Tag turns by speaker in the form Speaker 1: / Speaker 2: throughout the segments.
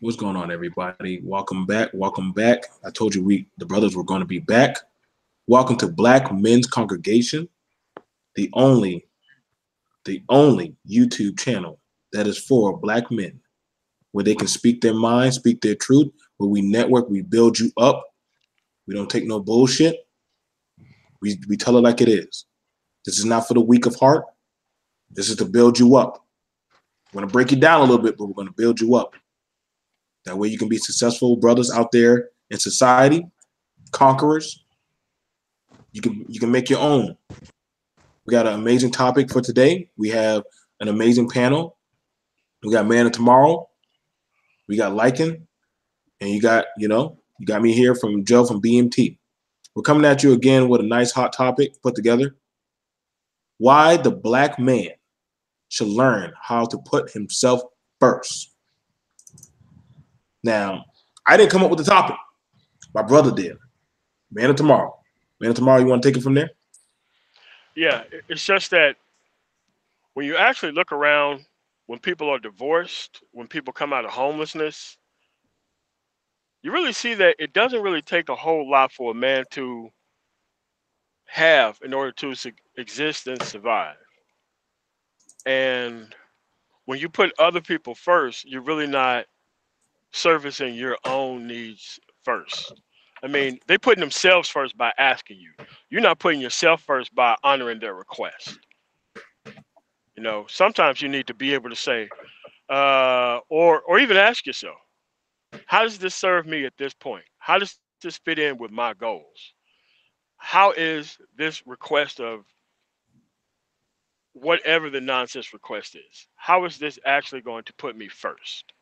Speaker 1: What's going on, everybody? Welcome back. Welcome back. I told you the brothers were going to be back. Welcome to Black Men's Congregation, the only YouTube channel that is for black men, where they can speak their mind, speak their truth, where we network, we build you up. We don't take no bullshit. We tell it like it is. This is not for the weak of heart. This is to build you up. We're going to break you down a little bit, but we're going to build you up. That way you can be successful brothers out there in society, conquerors. You can make your own. We got an amazing topic for today. We have an amazing panel. We got Man of Tomorrow. We got Lycan. And you got me here from Joe from BMT. We're coming at you again with a nice hot topic put together. Why the black man should learn how to put himself first. Now, I didn't come up with the topic. My brother did. Man of Tomorrow. Man of Tomorrow, you want to take it from there?
Speaker 2: Yeah, it's just that when you actually look around, when people are divorced, when people come out of homelessness, you really see that it doesn't really take a whole lot for a man to have in order to exist and survive. And when you put other people first, you're really not servicing your own needs first. I mean, they putting themselves first by asking you. You're not putting yourself first by honoring their request. Sometimes you need to be able to say, or even ask yourself, how does this serve me at this point? How does this fit in with my goals? How is this request of whatever the nonsense request is? How is this actually going to put me first?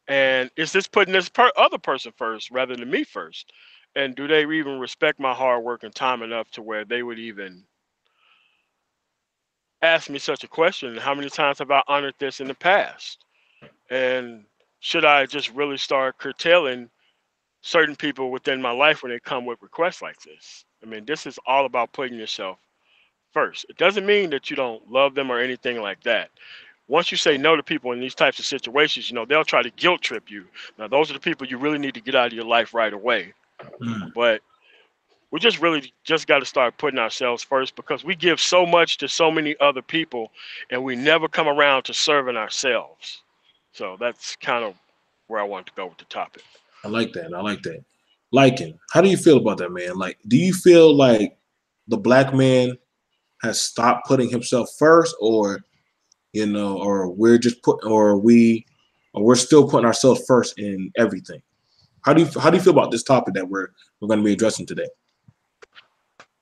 Speaker 2: And is this putting this other person first rather than me first? And do they even respect my hard work and time enough to where they would even ask me such a question? How many times have I honored this in the past? And should I just really start curtailing certain people within my life when they come with requests like this? I mean, this is all about putting yourself first. It doesn't mean that you don't love them or anything like that. Once you say no to people in these types of situations, they'll try to guilt trip you. Now, those are the people you really need to get out of your life right away.
Speaker 1: Mm.
Speaker 2: But we just really just got to start putting ourselves first because we give so much to so many other people and we never come around to serving ourselves. So that's kind of where I want to go with the topic.
Speaker 1: I like that. I like that. Lycan, how do you feel about that, man? Like, do you feel like the black man has stopped putting himself first, or we're still putting ourselves first in everything? How do you feel about this topic that we're going to be addressing today?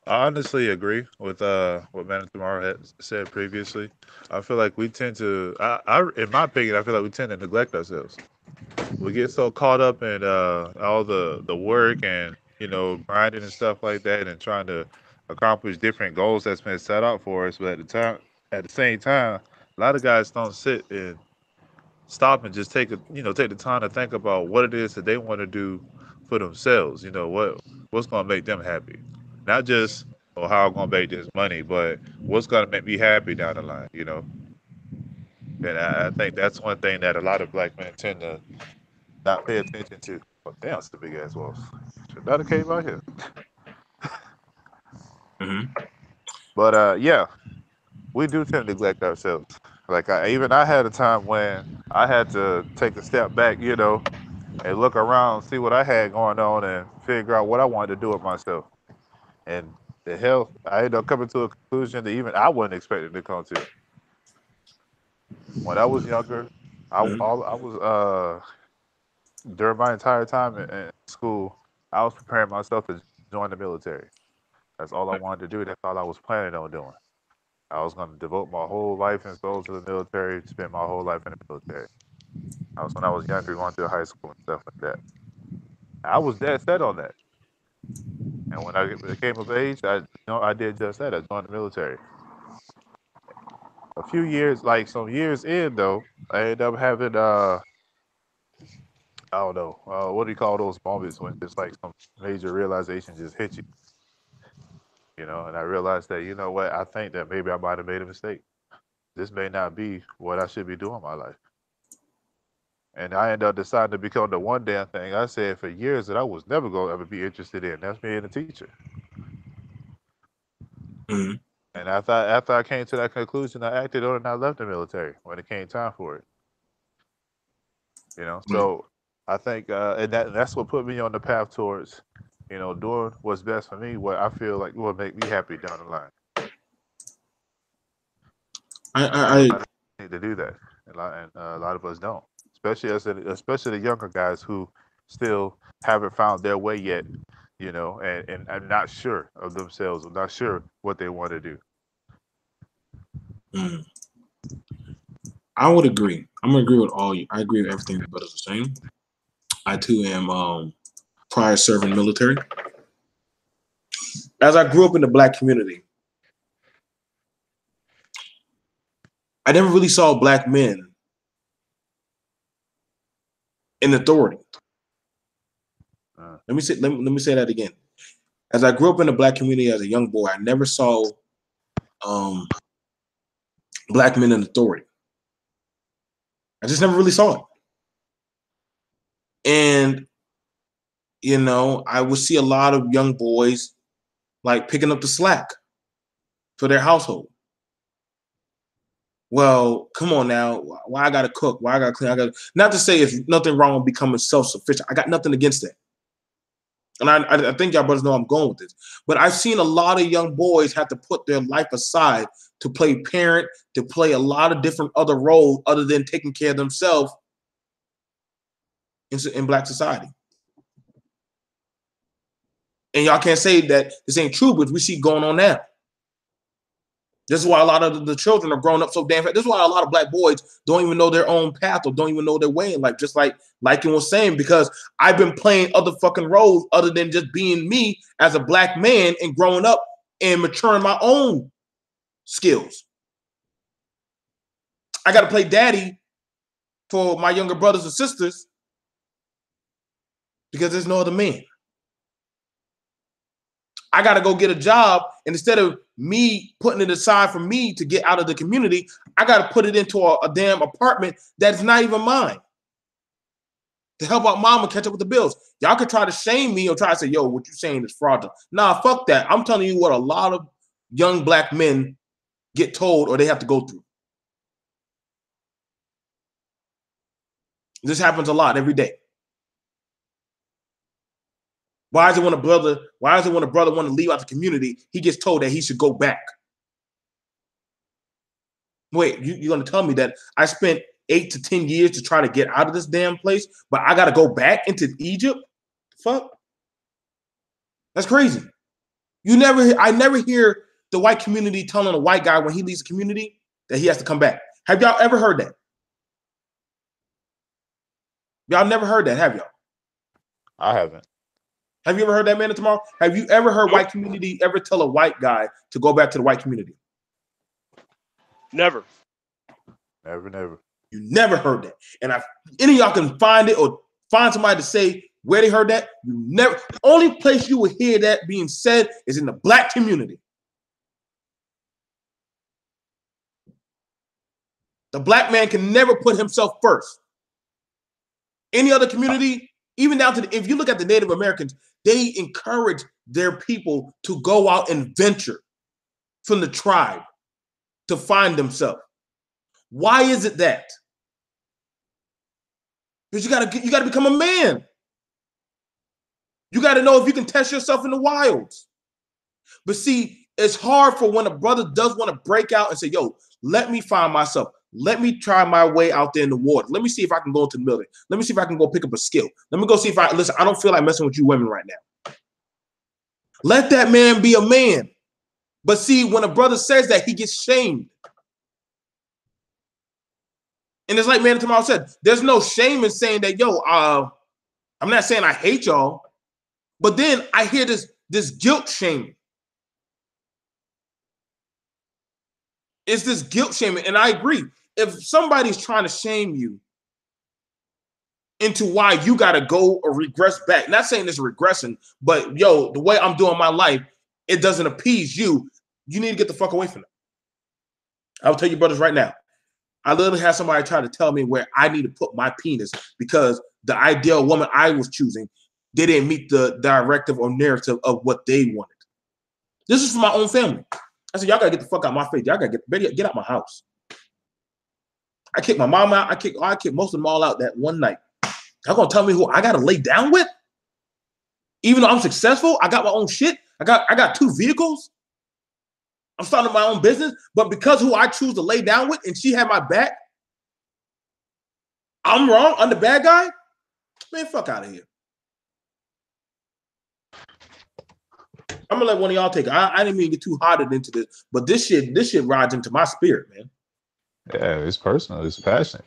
Speaker 3: I honestly agree with what Man Tomorrow had said previously. I feel like we tend to, in my opinion, I feel like we tend to neglect ourselves. We get so caught up in all the work and grinding and stuff like that, and trying to accomplish different goals that's been set out for us. But at the same time, a lot of guys don't sit and stop and just take the time to think about what it is that they want to do for themselves. What's gonna make them happy, not just how I'm gonna make this money, but what's gonna make me happy down the line. And I think that's one thing that a lot of black men tend to not pay attention to. Oh, damn, it's the big ass wolf. Should not have came out here.
Speaker 1: Mm-hmm.
Speaker 3: But yeah, we do tend to neglect ourselves. Like I had a time when I had to take a step back, and look around, see what I had going on, and figure out what I wanted to do with myself. And the hell, I ended up coming to a conclusion that even I wasn't expecting to come to. When I was younger,
Speaker 1: Mm-hmm.
Speaker 3: I was during my entire time in school, I was preparing myself to join the military. That's all I wanted to do. That's all I was planning on doing. I was going to devote my whole life and soul to the military, spend my whole life in the military. I was when I was younger, going through high school and stuff like that. I was dead set on that. And when I came of age, I did just that. I joined the military. A few years, like some years in though, I ended up having I don't know, what do you call those moments when just like some major realization just hit you, And I realized that what, I think that maybe I might have made a mistake. This may not be what I should be doing in my life. And I ended up deciding to become the one damn thing I said for years that I was never going to ever be interested in. That's being a teacher.
Speaker 1: Mm-hmm.
Speaker 3: And after I came to that conclusion, I acted on it and I left the military when it came time for it.
Speaker 1: Right.
Speaker 3: So I think, and that's what put me on the path towards, doing what's best for me, what I feel like will make me happy down the line. And a
Speaker 1: I
Speaker 3: lot of us need to do that, a lot of us don't, especially the younger guys who still haven't found their way yet, and are not sure of themselves, or not sure what they want to do.
Speaker 1: mm, I would agree. I'm gonna agree with all you. I agree with everything the brothers are saying. I too am prior serving military. As I grew up in the black community, I never really saw black men in authority. Let me say that again. As I grew up in the black community as a young boy, I never saw black men in authority. I just never really saw it. And I would see a lot of young boys like picking up the slack for their household. Well, come on now. Why I gotta cook? Why I gotta clean? I got not to say it's nothing wrong with becoming self-sufficient. I got nothing against that. And I think y'all brothers know I'm going with this. But I've seen a lot of young boys have to put their life aside to play parent, to play a lot of different other roles other than taking care of themselves in black society. And y'all can't say that this ain't true, but we see going on now. This is why a lot of the children are growing up so damn fast. This is why a lot of black boys don't even know their own path or don't even know their way in life. Just like Lycan was saying, because I've been playing other fucking roles other than just being me as a black man and growing up and maturing my own skills. I got to play daddy for my younger brothers and sisters because there's no other man. I got to go get a job, and instead of me putting it aside for me to get out of the community, I got to put it into a damn apartment that's not even mine to help out mama catch up with the bills. Y'all could try to shame me or try to say, yo, what you saying is fraudulent. Nah, fuck that. I'm telling you what a lot of young black men get told or they have to go through. This happens a lot every day. Why is it when a brother want to leave out the community, he gets told that he should go back? Wait, you're going to tell me that I spent 8 to 10 years to try to get out of this damn place, but I got to go back into Egypt? Fuck. That's crazy. I never hear the white community telling a white guy when he leaves the community that he has to come back. Have y'all ever heard that? Y'all never heard that, have y'all?
Speaker 3: I haven't.
Speaker 1: Have you ever heard that, man, tomorrow? Have you ever heard
Speaker 2: Nope.
Speaker 1: white community ever tell a white guy to go back to the white community?
Speaker 2: Never.
Speaker 3: Never.
Speaker 1: You never heard that. And if any of y'all can find it or find somebody to say where they heard that, you never. Only place you will hear that being said is in the black community. The black man can never put himself first. Any other community, even down to if you look at the Native Americans, they encourage their people to go out and venture from the tribe to find themselves. Why is it that? Because you gotta become a man. You got to know if you can test yourself in the wilds. But see, it's hard for when a brother does want to break out and say, yo, let me find myself. Let me try my way out there in the water. Let me see if I can go into the military. Let me see if I can go pick up a skill. Let me go see if I don't feel like messing with you women right now. Let that man be a man. But see, when a brother says that, he gets shamed. And it's like Man Tomorrow said, there's no shame in saying that, yo, I'm not saying I hate y'all, but then I hear this guilt shaming. It's this guilt shaming. And I agree. If somebody's trying to shame you into why you got to go or regress back, not saying it's regression, but yo, the way I'm doing my life, it doesn't appease you. You need to get the fuck away from it. I'll tell you brothers right now. I literally had somebody try to tell me where I need to put my penis because the ideal woman I was choosing, they didn't meet the directive or narrative of what they wanted. This is for my own family. I said, y'all gotta get the fuck out of my face. Y'all gotta get out my house. I kicked my mom out. I kicked most of them all out that one night. Y'all gonna tell me who I gotta lay down with? Even though I'm successful, I got my own shit. I got 2 vehicles. I'm starting my own business, but because who I choose to lay down with and she had my back, I'm wrong. I'm the bad guy. Man, fuck out of here. I'm gonna let one of y'all take it. I didn't mean to get too hotted into this, but this shit rides into my spirit, man.
Speaker 3: Yeah, it's personal. It's passionate.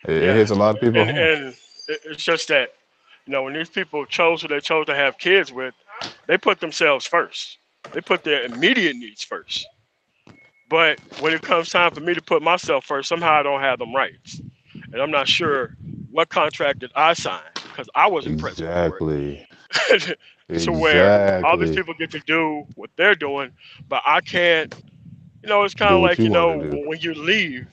Speaker 3: It hits a lot of people home.
Speaker 2: And it's just that, when these people chose who they chose to have kids with, they put themselves first. They put their immediate needs first. But when it comes time for me to put myself first, somehow I don't have them rights. And I'm not sure what contract did I sign because I wasn't present for it. So where all these people get to do what they're doing, but I can't, it's kind of like, when you leave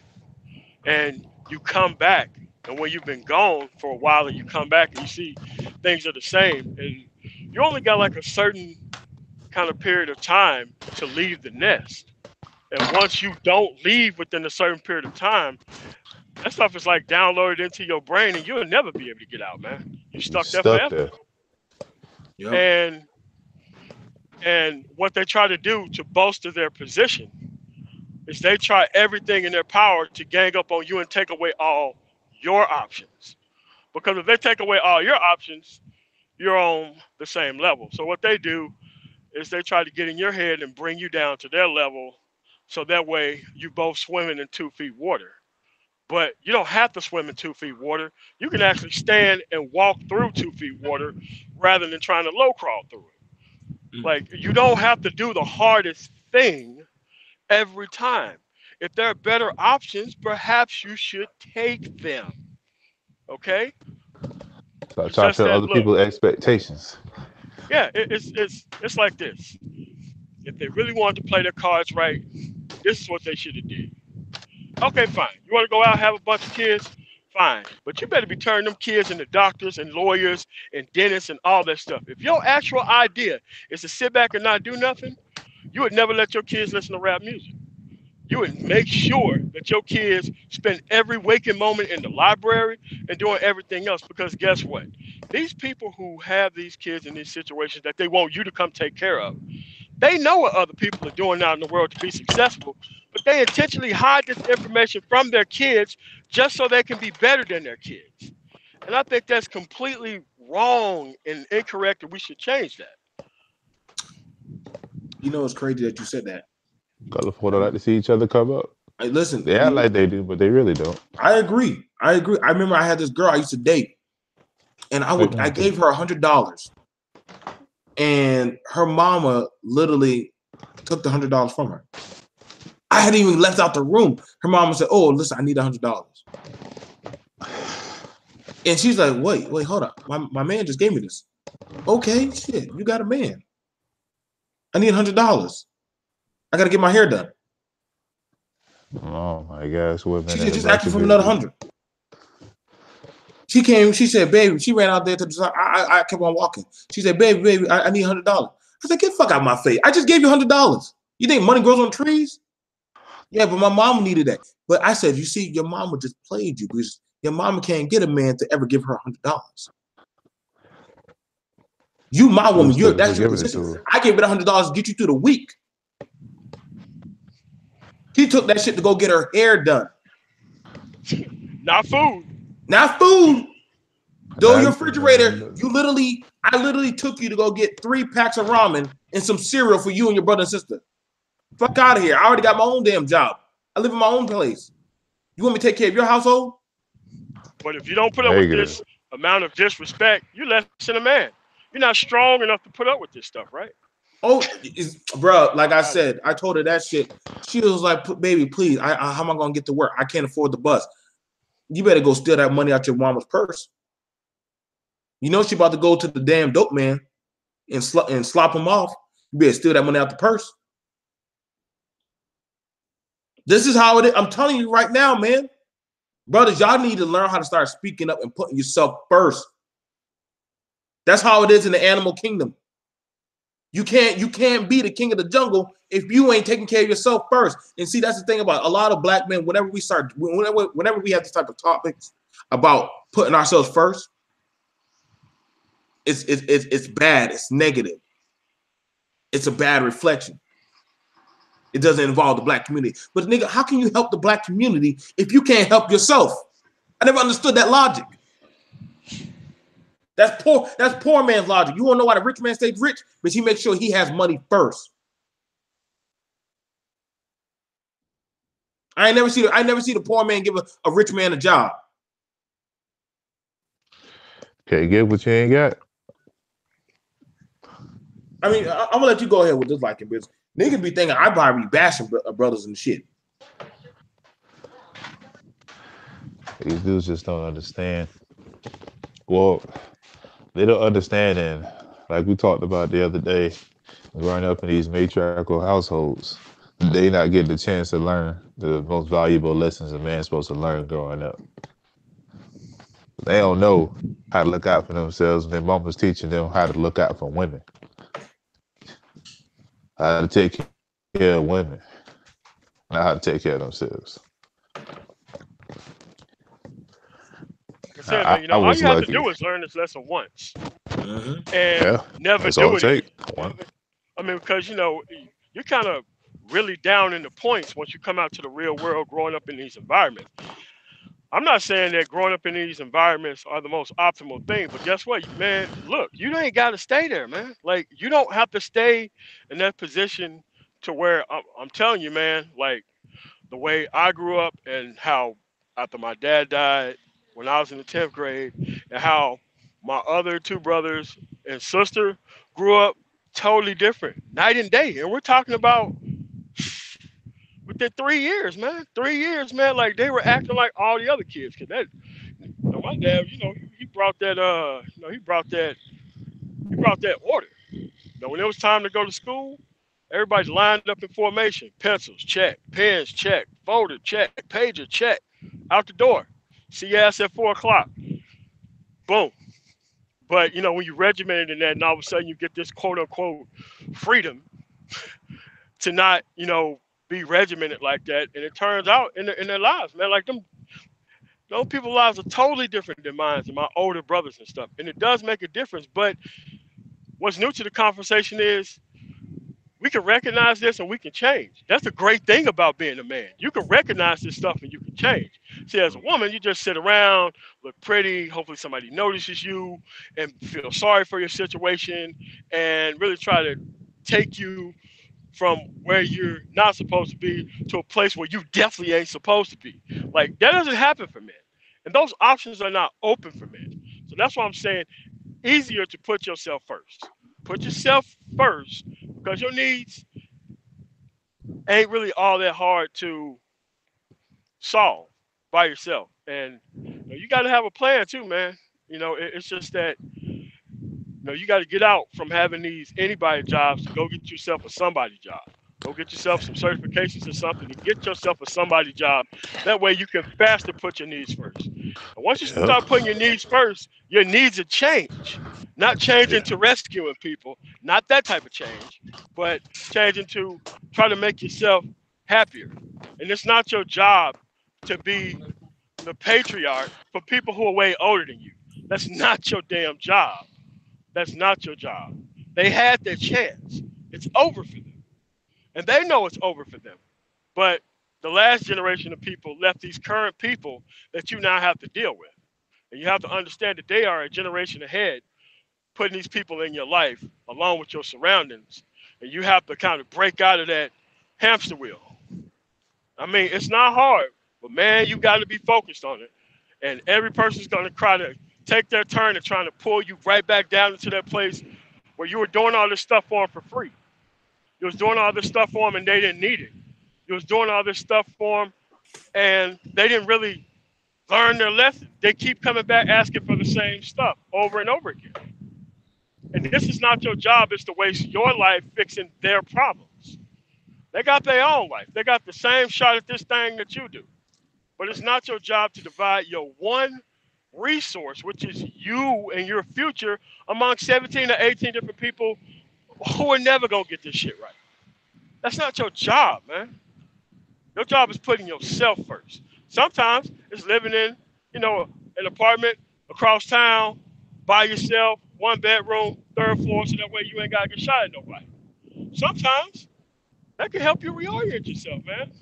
Speaker 2: and you come back, and when you've been gone for a while and you come back and you see things are the same, and you only got like a certain kind of period of time to leave the nest. And once you don't leave within a certain period of time, that stuff is like downloaded into your brain and you'll never be able to get out, man. You're stuck there forever. Yep. And what they try to do to bolster their position is they try everything in their power to gang up on you and take away all your options. Because if they take away all your options, you're on the same level. So what they do is they try to get in your head and bring you down to their level so that way you both swimming in 2 feet water. But you don't have to swim in 2 feet water. You can actually stand and walk through 2 feet water rather than trying to low crawl through it. Like, you don't have to do the hardest thing every time. If there are better options, perhaps you should take them. Okay?
Speaker 3: So try to set other people's expectations.
Speaker 2: Yeah, it's like this. If they really wanted to play their cards right, this is what they should have did. Okay, fine. You want to go out and have a bunch of kids? Fine. But you better be turning them kids into doctors and lawyers and dentists and all that stuff. If your actual idea is to sit back and not do nothing, you would never let your kids listen to rap music. You would make sure that your kids spend every waking moment in the library and doing everything else, because guess what? These people who have these kids in these situations that they want you to come take care of, they know what other people are doing out in the world to be successful, but they intentionally hide this information from their kids just so they can be better than their kids. And I think that's completely wrong and incorrect, and we should change that.
Speaker 1: It's crazy that you said that.
Speaker 3: Colorful like to see each other come up.
Speaker 1: Listen,
Speaker 3: they act like they do, but they really don't.
Speaker 1: I agree. I remember I had this girl I used to date, and I gave her $100, and her mama literally took the $100 from her. I hadn't even left out the room. Her mama said, "Oh, listen, I need $100," and she's like, "Wait, hold up. My man just gave me this." Okay, shit, you got a man. I need $100. I gotta get my hair done.
Speaker 3: Oh my gosh,
Speaker 1: she said, just asking for another 100. She came, she said, "Baby," she ran out there to the side. I kept on walking. She said, baby, I need $100. I said, "Get the fuck out of my face. I just gave you $100. You think money grows on trees?" "Yeah, but my mom needed that." But I said, "You see, your mama just played you because your mama can't get a man to ever give her $100. You, my woman, that's your position. I gave it $100 to get you through the week." She took that shit to go get her hair done.
Speaker 2: Not food.
Speaker 1: Not food. Though your refrigerator, I literally took you to go get 3 packs of ramen and some cereal for you and your brother and sister. Fuck out of here. I already got my own damn job. I live in my own place. You want me to take care of your household?
Speaker 2: But if you don't put up with this amount of disrespect, you're less than a man. You're not strong enough to put up with this stuff, right?
Speaker 1: Oh, bro, like I said, I told her that shit. She was like, "Baby, please, how am I going to get to work? I can't afford the bus." You better go steal that money out your mama's purse. You know she about to go to the damn dope man and slop him off. You better steal that money out the purse. This is how it is. I'm telling you right now, man. Brothers, y'all need to learn how to start speaking up and putting yourself first. That's how it is in the animal kingdom. You can't be the king of the jungle if you ain't taking care of yourself first. And see, that's the thing about a lot of black men. Whenever we have this type of topics about putting ourselves first, it's bad. It's negative. It's a bad reflection. It doesn't involve the black community. But nigga, how can you help the black community if you can't help yourself? I never understood that logic. That's poor man's logic. You want to know why the rich man stays rich? Because he makes sure he has money first. I never see the poor man give a rich man a job.
Speaker 3: Can't get what you ain't got.
Speaker 1: I mean, I'm gonna let you go ahead with this liking business. Niggas be thinking I probably be bashing brothers and shit.
Speaker 3: These dudes just don't understand. Well, they don't understand, and like we talked about the other day, growing up in these matriarchal households, they not getting the chance to learn the most valuable lessons a man's supposed to learn growing up. They don't know how to look out for themselves, and their mama's teaching them how to look out for women, how to take care of women, not how to take care of themselves.
Speaker 2: Like I said, man, you know,
Speaker 3: I
Speaker 2: all
Speaker 3: was
Speaker 2: you have
Speaker 3: lucky.
Speaker 2: to do is learn this lesson once, and
Speaker 3: Yeah,
Speaker 2: never
Speaker 3: that's all
Speaker 2: do
Speaker 3: it
Speaker 2: it
Speaker 3: takes.
Speaker 2: again. I mean, because you know, you're kind of really down in the points once you come out to the real world, growing up in these environments. I'm not saying that growing up in these environments are the most optimal thing, but guess what, man? Look, you ain't got to stay there, man. Like, you don't have to stay in that position to where I'm telling you, man. Like, the way I grew up and how after my dad died when I was in the 10th grade, and how my other two brothers and sister grew up totally different, night and day. And we're talking about within 3 years, man. 3 years, man. Like, they were acting like all the other kids. Cause that, you know, my dad, you know, he brought that, he brought that order. You know, when it was time to go to school, everybody's lined up in formation. Pencils, check. Pens, check. Folder, check. Pager, check. Out the door. See your ass at 4 o'clock. Boom. But you know, when you regimented in that, and all of a sudden you get this quote unquote freedom to not, you know, be regimented like that, and it turns out in their lives, man, like them, those people's lives are totally different than mine and my older brothers and stuff, and it does make a difference. But what's new to the conversation is we can recognize this and we can change. That's the great thing about being a man. You can recognize this stuff and you can change. See, as a woman, you just sit around, look pretty, hopefully somebody notices you and feel sorry for your situation and really try to take you from where you're not supposed to be to a place where you definitely ain't supposed to be. Like, that doesn't happen for men. And those options are not open for men. So that's why I'm saying easier to put yourself first. Put yourself first because your needs ain't really all that hard to solve by yourself. And you got to have a plan too, man. You know, it's just that you got to get out from having these anybody jobs to go get yourself a somebody job. Go get yourself some certifications or something and get yourself a somebody job. That way you can faster put your needs first. And once you
Speaker 3: Yep.
Speaker 2: start putting your needs first, your needs will change. Not changing
Speaker 3: Yeah.
Speaker 2: to rescuing people, not that type of change, but changing to try to make yourself happier. And it's not your job to be the patriarch for people who are way older than you. That's not your damn job. That's not your job. They had their chance. It's over for them. And they know it's over for them. But the last generation of people left these current people that you now have to deal with. And you have to understand that they are a generation ahead, putting these people in your life along with your surroundings. And you have to kind of break out of that hamster wheel. I mean, it's not hard, but man, you got to be focused on it. And every person's going to try to take their turn and trying to pull you right back down into that place where you were doing all this stuff for them for free. You was doing all this stuff for them and they didn't need it. You was doing all this stuff for them and they didn't really learn their lesson. They keep coming back asking for the same stuff over and over again. And this is not your job, is to waste your life fixing their problems. They got their own life. They got the same shot at this thing that you do. But it's not your job to divide your one resource, which is you and your future, among 17 or 18 different people who are never going to get this shit right. That's not your job, man. Your job is putting yourself first. Sometimes it's living in, an apartment across town by yourself, one bedroom, third floor, so that way you ain't got to get shot at nobody. Sometimes that can help you reorient yourself, man.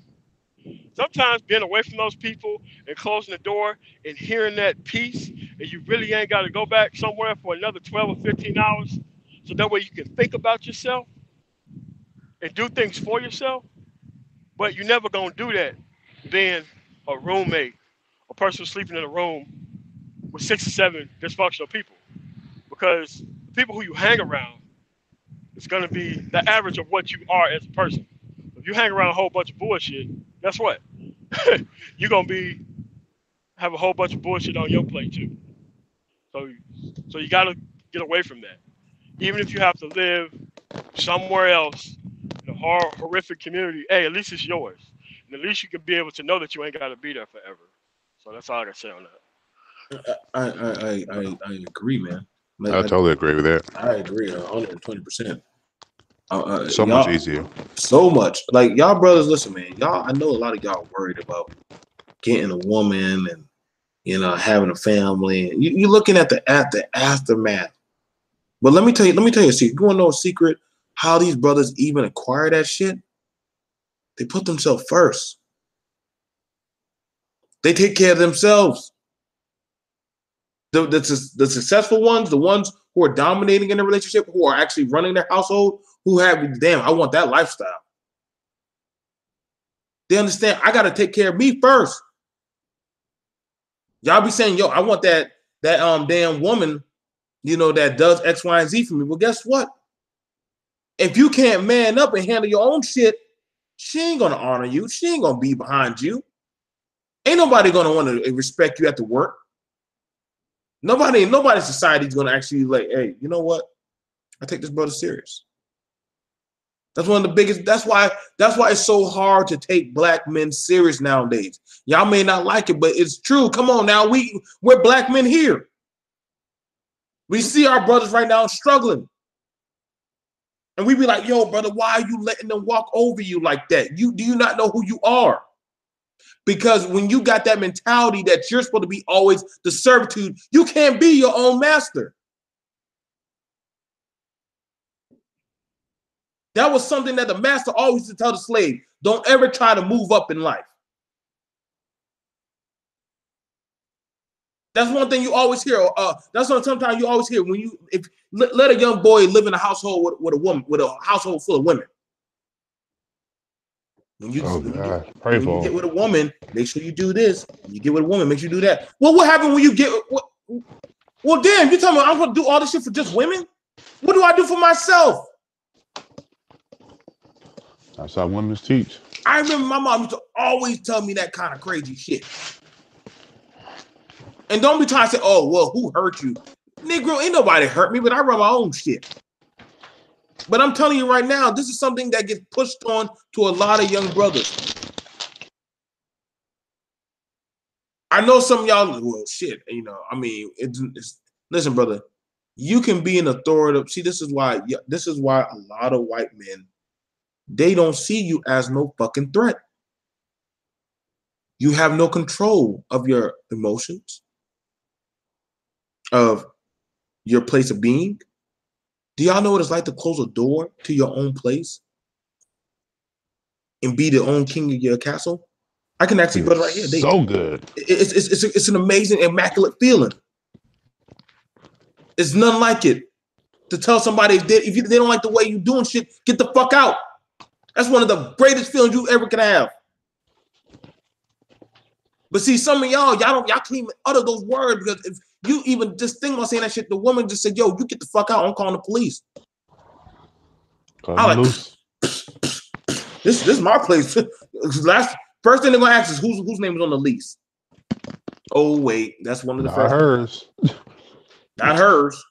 Speaker 2: Sometimes being away from those people and closing the door and hearing that peace, and you really ain't got to go back somewhere for another 12 or 15 hours, so that way you can think about yourself and do things for yourself. But you're never going to do that being a roommate, a person sleeping in a room with 6 or 7 dysfunctional people. Because the people who you hang around is going to be the average of what you are as a person. If you hang around a whole bunch of bullshit, guess what? You're going to have a whole bunch of bullshit on your plate too. So, so you got to get away from that. Even if you have to live somewhere else in a horrific community, hey, at least it's yours. And at least you can be able to know that you ain't got to be there forever. So that's all I got to say on that.
Speaker 1: I agree, man.
Speaker 3: I totally agree with that.
Speaker 1: I agree 120%.
Speaker 3: So much easier.
Speaker 1: So much. Like, y'all brothers, listen, man. I know a lot of y'all worried about getting a woman and, having a family. You're looking at the aftermath. But let me tell you a secret. You want to know a secret? How these brothers even acquire that shit? They put themselves first. They take care of themselves. The successful ones, the ones who are dominating in a relationship, who are actually running their household, who have, damn, I want that lifestyle. They understand, I got to take care of me first. Y'all be saying, yo, I want that damn woman, that does X, Y, and Z for me. Well, guess what? If you can't man up and handle your own shit, she ain't going to honor you. She ain't going to be behind you. Ain't nobody going to want to respect you at the work. Nobody's society is going to actually like, hey, you know what? I take this brother serious. That's one of the biggest. That's why it's so hard to take black men serious nowadays. Y'all may not like it, but it's true. Come on now, we're black men here. We see our brothers right now struggling, and we be like, yo, brother, why are you letting them walk over you like that? Do you not know who you are? Because when you got that mentality that you're supposed to be always the servitude, you can't be your own master. That was something that the master always used to tell the slave. Don't ever try to move up in life. That's one thing you always hear. That's what sometimes you always hear when let a young boy live in a household with a household full of women. When you get with a woman, make sure you do this. When you get with a woman, make sure you do that. Well, what happened when you get? Well, damn, you tell me I'm going to do all this shit for just women? What do I do for myself?
Speaker 3: That's how women teach.
Speaker 1: I remember my mom used to always tell me that kind of crazy shit. And don't be trying to say, oh, well, who hurt you? Negro, ain't nobody hurt me, but I run my own shit. But I'm telling you right now, this is something that gets pushed on to a lot of young brothers. I know some of y'all, well, shit, listen, brother, you can be an authoritative. See, this is why a lot of white men, they don't see you as no fucking threat. You have no control of your emotions, of your place of being. Do y'all know what it's like to close a door to your own place and be the own king of your castle? I can actually put it right here.
Speaker 3: So good.
Speaker 1: It's an amazing, immaculate feeling. It's none like it. To tell somebody if they don't like the way you doing shit, get the fuck out. That's one of the greatest feelings you ever can have. But see, some of y'all can't even utter those words, because if you even just think about saying that shit, the woman just said, yo, you get the fuck out. I'm calling the police. I like, this is my place. First thing they're gonna ask is whose name is on the lease. Oh wait, that's one of the first.
Speaker 3: Hers.
Speaker 1: Not hers.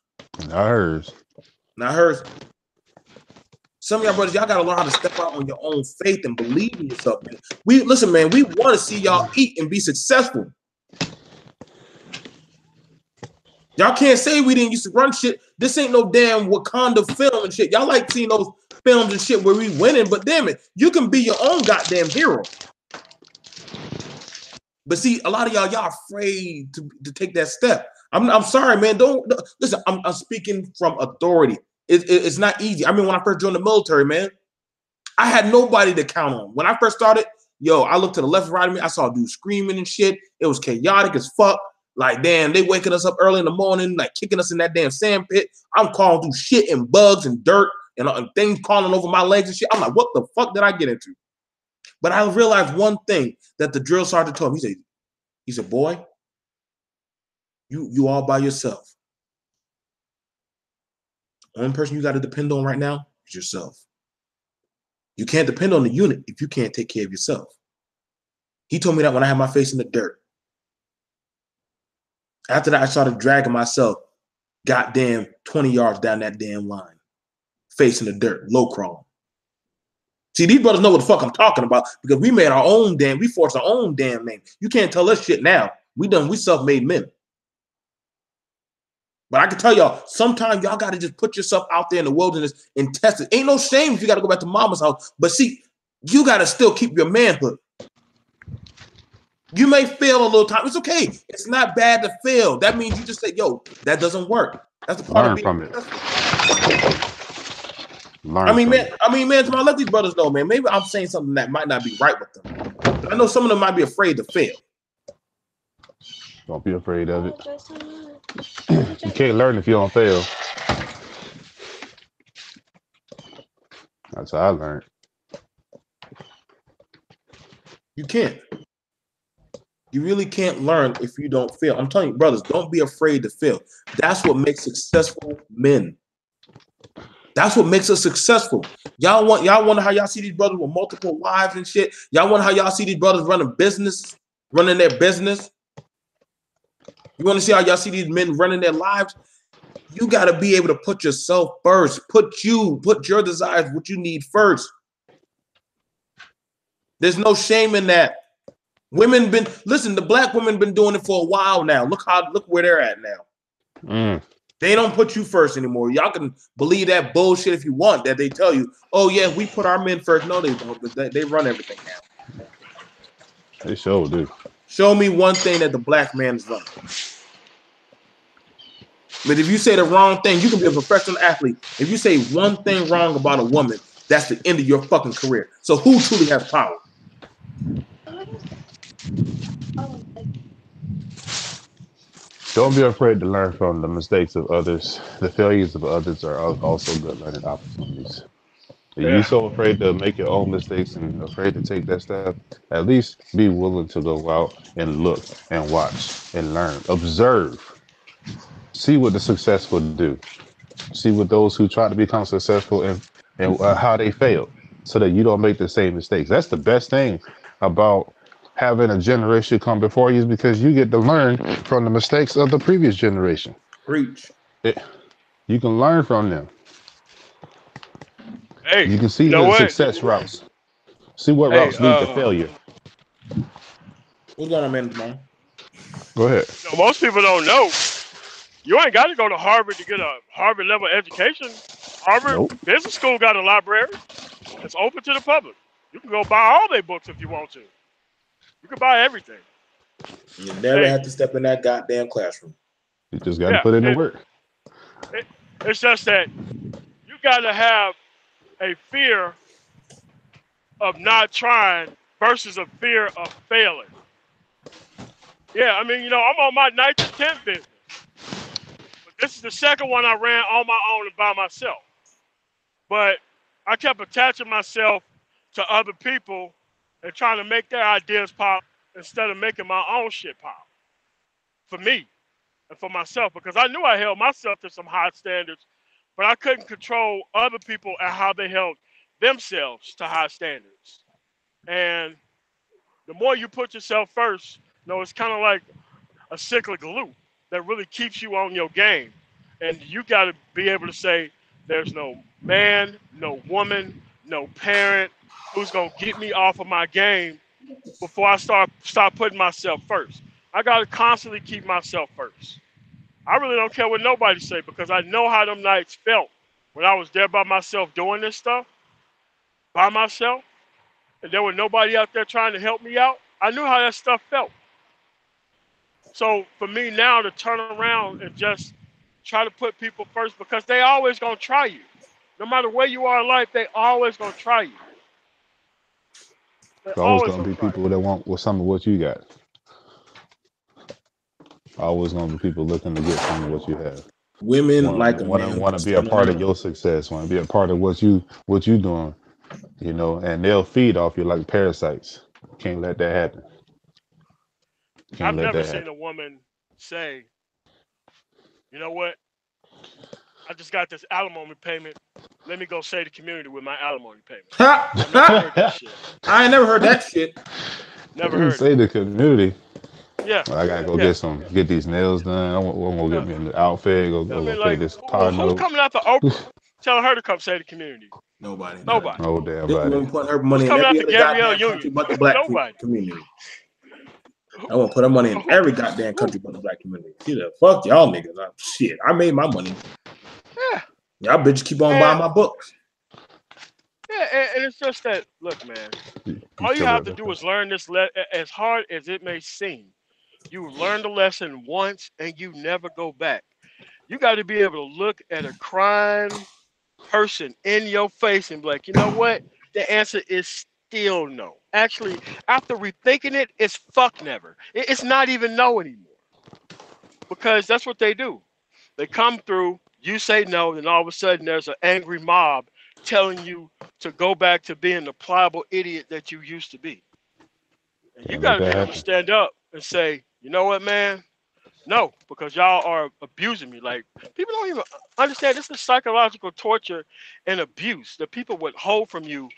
Speaker 3: Not hers.
Speaker 1: Not hers. Some of y'all brothers, y'all gotta learn how to step out on your own faith and believe in yourself, man. Listen, man, we want to see y'all eat and be successful. Y'all can't say we didn't used to run shit. This ain't no damn Wakanda film and shit. Y'all like seeing those films and shit where we winning, but damn it, you can be your own goddamn hero. But see, a lot of y'all afraid to take that step. I'm sorry, man. Don't listen. I'm speaking from authority. It's not easy. I mean, when I first joined the military, man, I had nobody to count on. When I first started, I looked to the left, right of me. I saw dudes screaming and shit. It was chaotic as fuck. Like, damn, they waking us up early in the morning, like kicking us in that damn sand pit. I'm crawling through shit and bugs and dirt and things crawling over my legs and shit. I'm like, what the fuck did I get into? But I realized one thing that the drill sergeant told me. He said, boy, you all by yourself. Only person you got to depend on right now is yourself. You can't depend on the unit if you can't take care of yourself. He told me that when I had my face in the dirt. After that, I started dragging myself goddamn 20 yards down that damn line. Face in the dirt, low crawl. See, these brothers know what the fuck I'm talking about because we made our own we forced our own damn name. You can't tell us shit now. We self-made men. But I can tell y'all, sometimes y'all got to just put yourself out there in the wilderness and test it. Ain't no shame if you got to go back to mama's house. But see, you got to still keep your manhood. You may fail a little time. It's okay. It's not bad to fail. That means you just say, yo, that doesn't work. That's the part of being successful. I mean, man, let these brothers know, man. Maybe I'm saying something that might not be right with them. But I know some of them might be afraid to fail.
Speaker 3: Don't be afraid of it. You can't learn if you don't fail. That's how I learned.
Speaker 1: You can't. You really can't learn if you don't fail. I'm telling you, brothers, don't be afraid to fail. That's what makes successful men. That's what makes us successful. Y'all wonder how y'all see these brothers with multiple wives and shit. Y'all wonder how y'all see these brothers running their business. You want to see how y'all see these men running their lives? You got to be able to put yourself first. Put your desires, what you need first. There's no shame in that. The black women been doing it for a while now. Look where they're at now. They don't put you first anymore. Y'all can believe that bullshit if you want, that they tell you, oh yeah, we put our men first. No, they don't, but they run everything now.
Speaker 3: They sure do.
Speaker 1: Show me one thing that the black man is running. But if you say the wrong thing, you can be a professional athlete. If you say one thing wrong about a woman, that's the end of your fucking career. So who truly has power?
Speaker 3: Don't be afraid to learn from the mistakes of others. The failures of others are also good learning opportunities. If you're so afraid to make your own mistakes and afraid to take that step, at least be willing to go out and look and watch and learn. Observe. See what the successful do. See what those who try to become successful and how they fail so that you don't make the same mistakes. That's the best thing about having a generation come before you is because you get to learn from the mistakes of the previous generation.
Speaker 1: Preach.
Speaker 3: You can learn from them.
Speaker 2: Hey,
Speaker 3: you can see
Speaker 2: the
Speaker 3: success routes. See what routes lead to failure.
Speaker 1: What's going on, man, tomorrow?
Speaker 3: Go ahead.
Speaker 2: Most people don't know. You ain't got to go to Harvard to get a Harvard level education. Harvard Business School got a library. It's open to the public. You can go buy all their books if you want to. You can buy everything.
Speaker 1: You never have to step in that goddamn classroom.
Speaker 3: You just got to put in the work.
Speaker 2: It's just that you got to have a fear of not trying versus a fear of failing. Yeah, I mean, I'm on my 9th to 10th business. But this is the second one I ran on my own and by myself. But I kept attaching myself to other people and trying to make their ideas pop instead of making my own shit pop. For me and for myself. Because I knew I held myself to some high standards, but I couldn't control other people and how they held themselves to high standards. And the more you put yourself first, it's kind of like a cyclic loop that really keeps you on your game. And you got to be able to say, There's no man, no woman, no parent who's gonna get me off of my game before I start putting myself first. I gotta constantly keep myself first. I really don't care what nobody say because I know how them nights felt when I was there by myself doing this stuff by myself, and there was nobody out there trying to help me out. I knew how that stuff felt. So for me now to turn around and just try to put people first because they always gonna try you. No matter where you are in life, they always gonna try you. They
Speaker 4: There's always
Speaker 2: always
Speaker 4: gonna
Speaker 2: gonna
Speaker 4: be
Speaker 2: try
Speaker 4: people that want with some of what you got. Always gonna be people looking to get some of what you have.
Speaker 1: Women
Speaker 4: Want
Speaker 1: like a
Speaker 4: want to
Speaker 1: man
Speaker 4: want to
Speaker 1: who's
Speaker 4: be a
Speaker 1: telling
Speaker 4: part of
Speaker 1: them.
Speaker 4: your success. Want to be a part of what you doing. And they'll feed off you like parasites. Can't let that happen.
Speaker 2: you.
Speaker 4: Can't
Speaker 2: I've
Speaker 4: let
Speaker 2: never
Speaker 4: that
Speaker 2: seen
Speaker 4: happen.
Speaker 2: a woman say, you know what, I just got this alimony payment. Let me go save the community with my alimony payment.
Speaker 1: Ha,
Speaker 2: I've never
Speaker 1: ha.
Speaker 2: heard that shit.
Speaker 1: I ain't never heard that shit.
Speaker 2: Never heard it.
Speaker 4: Say the community.
Speaker 2: Yeah,
Speaker 4: I gotta go
Speaker 2: yeah,
Speaker 4: get these nails done. I'm gonna
Speaker 2: yeah.
Speaker 4: get me a new outfit.
Speaker 2: I
Speaker 4: Go
Speaker 2: mean,
Speaker 4: pay
Speaker 2: like,
Speaker 4: this car
Speaker 2: who's
Speaker 4: note.
Speaker 2: coming after Oprah, telling her to come save the community?
Speaker 1: Nobody, not a
Speaker 2: Nobody.
Speaker 1: damn
Speaker 4: Oh
Speaker 1: body.
Speaker 4: damn
Speaker 1: This
Speaker 4: body.
Speaker 1: woman putting her
Speaker 2: Who's
Speaker 1: money in
Speaker 2: coming
Speaker 1: every
Speaker 2: after
Speaker 1: other
Speaker 2: Gabrielle
Speaker 1: goddamn country
Speaker 2: Union?
Speaker 1: but the black
Speaker 2: Nobody.
Speaker 1: community.
Speaker 2: Who,
Speaker 1: I want to put her money in
Speaker 2: who,
Speaker 1: every goddamn country but the black community. She the fuck y'all niggas. Shit, I made my money.
Speaker 2: yeah,
Speaker 1: Y'all bitches keep on buying
Speaker 2: and
Speaker 1: my books.
Speaker 2: yeah, and it's just that. Look, man.
Speaker 4: You
Speaker 2: All you
Speaker 4: still
Speaker 2: have
Speaker 4: got
Speaker 2: to
Speaker 4: that.
Speaker 2: do is learn this. As hard as it may seem, you learn the lesson once and you never go back. You got to be able to look at a crying person in your face and be like, you know what? The answer is still no. Actually, after rethinking it, it's fuck never. It's not even no anymore because that's what they do. They come through, you say no, then all of a sudden there's an angry mob telling you to go back to being the pliable idiot that you used to be. And you
Speaker 4: Can't
Speaker 2: got
Speaker 4: let
Speaker 2: to be
Speaker 4: that
Speaker 2: able to
Speaker 4: happen.
Speaker 2: stand up and say, you know what, man? No, because y'all are abusing me. Like, people don't even understand this is psychological torture and abuse that people would hold from you,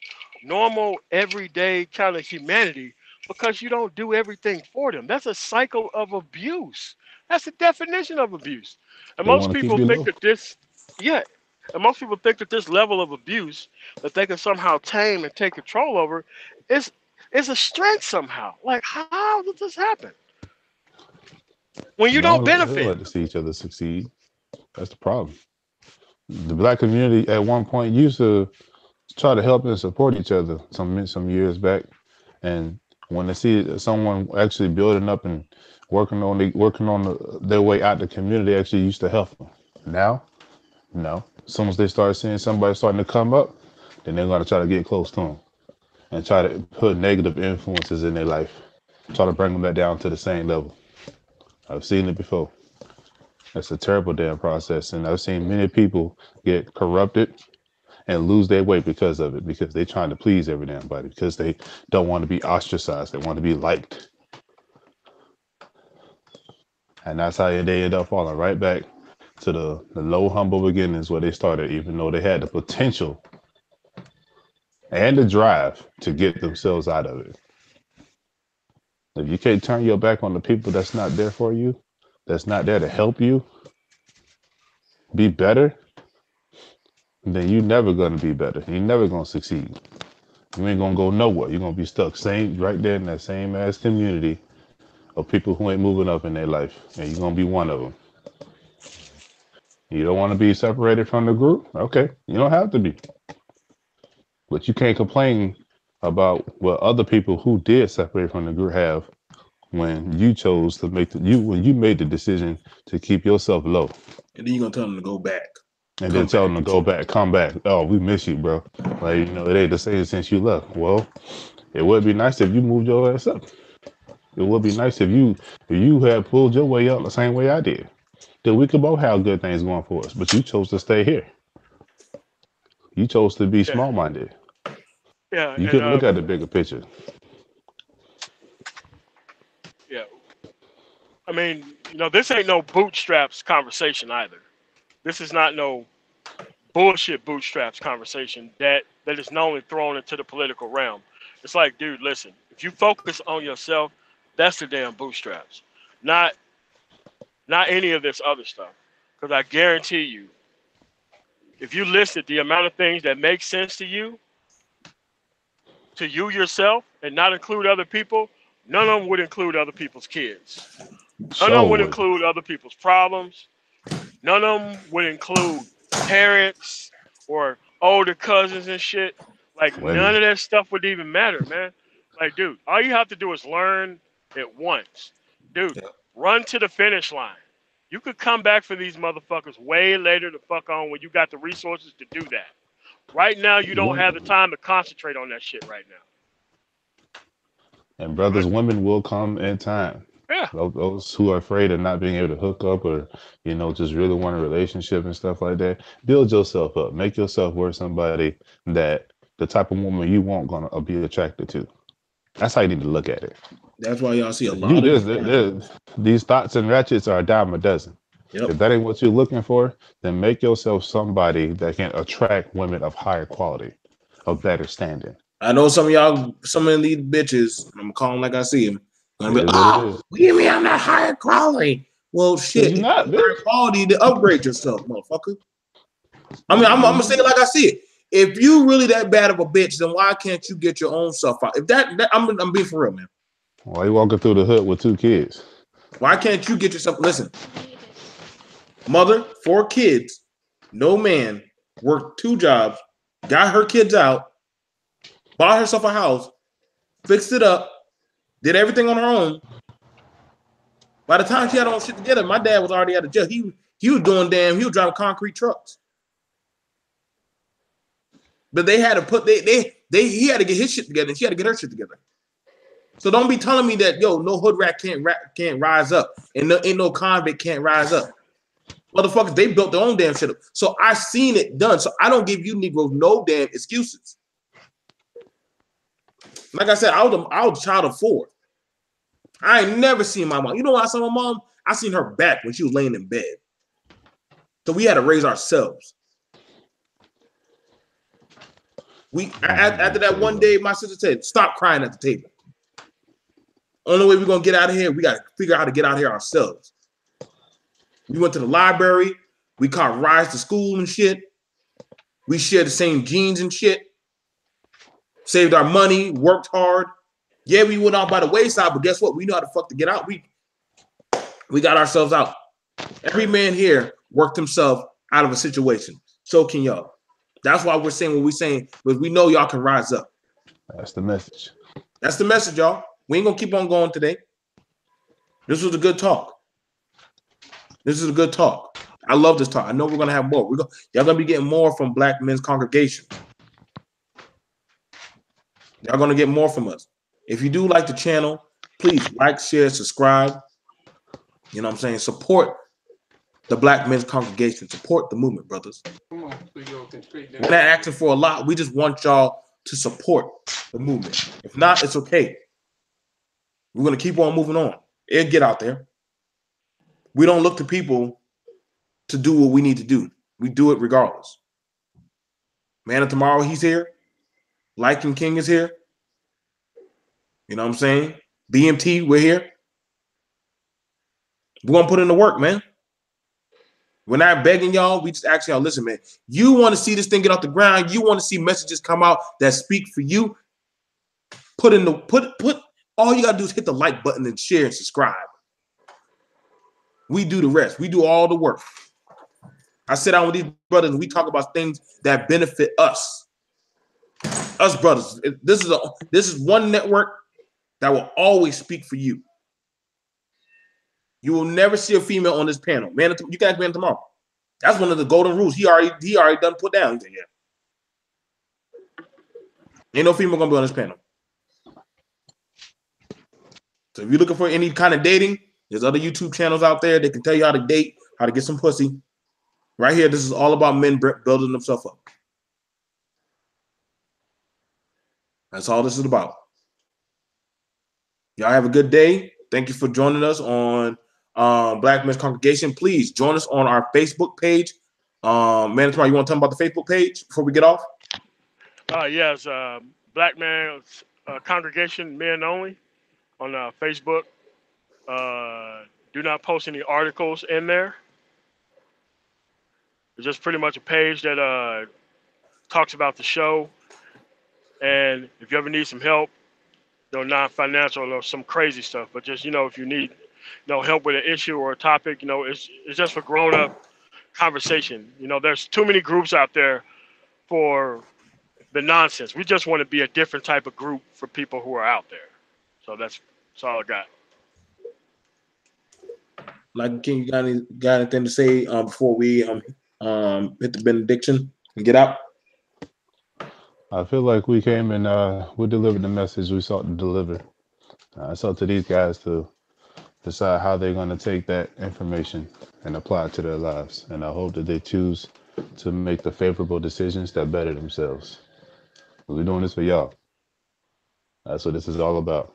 Speaker 2: normal, everyday kind of humanity, because you don't do everything for them. That's a cycle of abuse. That's the definition of abuse. And
Speaker 4: They
Speaker 2: most
Speaker 4: want to keep
Speaker 2: people
Speaker 4: you
Speaker 2: think
Speaker 4: low.
Speaker 2: that this, yeah, and most people think that this level of abuse that they can somehow tame and take control over is is a strength somehow. Like, how did this happen? When you don't
Speaker 4: No, they don't
Speaker 2: benefit.
Speaker 4: like to see each other succeed. That's the problem. The black community at one point used to try to help and support each other some years back, and when they see someone actually building up and their way out the community, they actually used to help them. Now, no. As soon as they start seeing somebody starting to come up, then they're gonna try to get close to them and try to put negative influences in their life, try to bring them back down to the same level. I've seen it before. It's a terrible damn process, and I've seen many people get corrupted and lose their way because of it, because they're trying to please every damn body, because they don't want to be ostracized, they want to be liked, and that's how they end up falling right back to the low humble beginnings where they started, even though they had the potential and the drive to get themselves out of it. If you can't turn your back on the people that's not there for you, that's not there to help you be better, then you never gonna be better. You're never gonna succeed. You ain't gonna go nowhere. You're gonna be stuck same right there in that same ass community of people who ain't moving up in their life, and you're gonna be one of them. You don't want to be separated from the group? Okay, you don't have to be, but you can't complain about what other people who did separate from the group have when you chose to when you made the decision to keep yourself low,
Speaker 1: And then you're gonna tell them to go back.
Speaker 4: and then
Speaker 1: Come
Speaker 4: tell
Speaker 1: back.
Speaker 4: them to go back, come back. Oh, we miss you, bro. Like, it ain't the same since you left. Well, it would be nice if you moved your ass up. It would be nice if you had pulled your way up the same way I did. Then we could both have good things going for us. But you chose to stay here. You chose to be
Speaker 2: Yeah,
Speaker 4: small minded.
Speaker 2: yeah,
Speaker 4: You
Speaker 2: and
Speaker 4: couldn't look at the bigger picture.
Speaker 2: yeah. I mean, this ain't no bootstraps conversation either. This is not no bullshit bootstraps conversation that is normally thrown into the political realm. It's like, dude, listen, if you focus on yourself, that's the damn bootstraps, not not any of this other stuff. Because I guarantee you, if you listed the amount of things that make sense to you yourself, and not include other people, none of them would include other people's kids. None of them would
Speaker 4: So
Speaker 2: include other people's problems. None of them would include parents or older cousins and shit. Like, none
Speaker 4: women.
Speaker 2: of that stuff would even matter, man. Like, dude, all you have to do is learn it once. Dude,
Speaker 1: Yeah.
Speaker 2: run to the finish line. You could come back for these motherfuckers way later to fuck on when you got the resources to do that. Right now, you don't have the time to concentrate on that shit right now.
Speaker 4: And
Speaker 2: All
Speaker 4: brothers,
Speaker 2: right?
Speaker 4: women will come in time.
Speaker 2: Yeah.
Speaker 4: Those who are afraid of not being able to hook up or, just really want a relationship and stuff like that, build yourself up. Make yourself worth somebody that the type of woman you want gonna be attracted to. That's how you need to look at it.
Speaker 1: That's why y'all see a
Speaker 4: You
Speaker 1: lot of
Speaker 4: these thoughts and ratchets are a dime a dozen.
Speaker 1: Yep.
Speaker 4: If that ain't what you're looking for, then make yourself somebody that can attract women of higher quality, of better standing.
Speaker 1: I know some of y'all, some of these bitches, I'm calling like I see them, gonna
Speaker 4: It
Speaker 1: be,
Speaker 4: is what it
Speaker 1: oh,
Speaker 4: is.
Speaker 1: what do you mean I'm not higher quality? Well,
Speaker 4: Cause
Speaker 1: shit,
Speaker 4: you're
Speaker 1: if
Speaker 4: not,
Speaker 1: you're
Speaker 4: bitch.
Speaker 1: higher quality, to upgrade yourself, motherfucker. I mean, I'm
Speaker 4: Well,
Speaker 1: gonna say it like I see it. If you really that bad of a bitch, then why can't you get your own stuff out? If that I'm being for real, man.
Speaker 4: why you walking through the hood with 2 kids?
Speaker 1: Why can't you get yourself? Listen, mother, 4 kids, no man, worked 2 jobs, got her kids out, bought herself a house, fixed it up, did everything on her own. By the time she had all shit together, my dad was already out of jail. He was doing he was driving concrete trucks. But they had to put he had to get his shit together and she had to get her shit together. So don't be telling me that no hood rat can't rise up and ain't no convict can't rise up. Motherfuckers, they built their own damn shit up. So I seen it done. So I don't give you Negroes no damn excuses. Like I said, I was a child of 4. I ain't never seen my mom. You know what I saw my mom? I seen her back when she was laying in bed. So we had to raise ourselves. After that one day, my sister said, "Stop crying at the table. Only way we're gonna get out of here, we gotta figure out how to get out of here ourselves." We went to the library. We caught rides to school and shit. We shared the same jeans and shit. Saved our money, worked hard. Yeah, we went out by the wayside, but guess what? We know how the fuck to get out. We got ourselves out. Every man here worked himself out of a situation. So can y'all. That's why we're saying what we're saying, because we know y'all can rise up.
Speaker 4: That's the message.
Speaker 1: That's the message, y'all. We ain't gonna keep on going today. This was a good talk. This is a good talk. I love this talk. I know we're gonna have more. Y'all gonna be getting more from Black Men's Congregation. Y'all gonna get more from us. If you do like the channel, please like, share, subscribe. You know what I'm saying? Support the Black Men's Congregation. Support the movement, brothers. Come on, we're not asking for a lot. We just want y'all to support the movement. If not, it's okay. We're gonna keep on moving on. It'll get out there. We don't look to people to do what we need to do. We do it regardless. Man of Tomorrow, he's here. Liking King is here. You know what I'm saying? BMT, we're here. We're gonna put in the work, man. We're not begging y'all. We just ask y'all, listen, man, you want to see this thing get off the ground, you want to see messages come out that speak for you. Put all you gotta do is hit the like button and share and subscribe. We do the rest. We do all the work. I sit down with these brothers and we talk about things that benefit us. Us brothers. This is one network that will always speak for you. You will never see a female on this panel. Man, you can ask Man Tomorrow. That's one of the golden rules. He already done put down. He said, yeah. Ain't no female gonna be on this panel. So if you're looking for any kind of dating, there's other YouTube channels out there that can tell you how to date, how to get some pussy. Right here, this is all about men building themselves up. That's all this is about. Y'all have a good day. Thank you for joining us on Black Men's Congregation. Please join us on our Facebook page. Man, tomorrow, you want to tell them about the Facebook page before we get off?
Speaker 2: Yes, Black Men's Congregation, men only, on Facebook. Do not post any articles in there. It's just pretty much a page that talks about the show. And if you ever need some help, non-financial or some crazy stuff, but just if you need help with an issue or a topic, it's just for grown-up conversation. There's too many groups out there for the nonsense. We just want to be a different type of group for people who are out there. So that's all I got.
Speaker 1: Like, King, you got anything to say before we hit the benediction and get out?
Speaker 4: I feel like we came and we delivered the message we sought to deliver. It's up to these guys to decide how they're going to take that information and apply it to their lives. And I hope that they choose to make the favorable decisions that better themselves. We're doing this for y'all. That's what this is all about.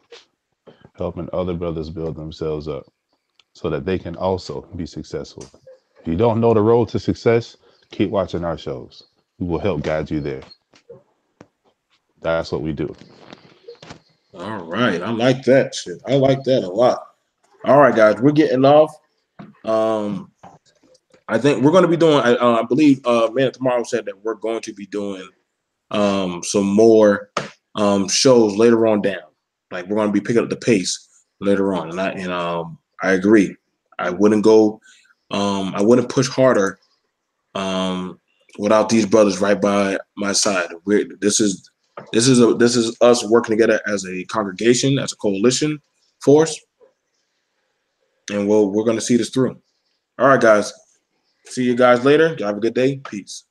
Speaker 4: Helping other brothers build themselves up so that they can also be successful. If you don't know the road to success, keep watching our shows. We will help guide you there. That's what we do.
Speaker 1: All right. I like that shit. I like that a lot. All right, guys. We're getting off. I think we're going to be doing, I believe, Man Tomorrow said that we're going to be doing some more shows later on down. Like, we're going to be picking up the pace later on. And I agree. I wouldn't push harder without these brothers right by my side. This is us working together as a congregation, as a coalition force, and we're going to see this through. All right, guys. See you guys later. Y'all have a good day. Peace.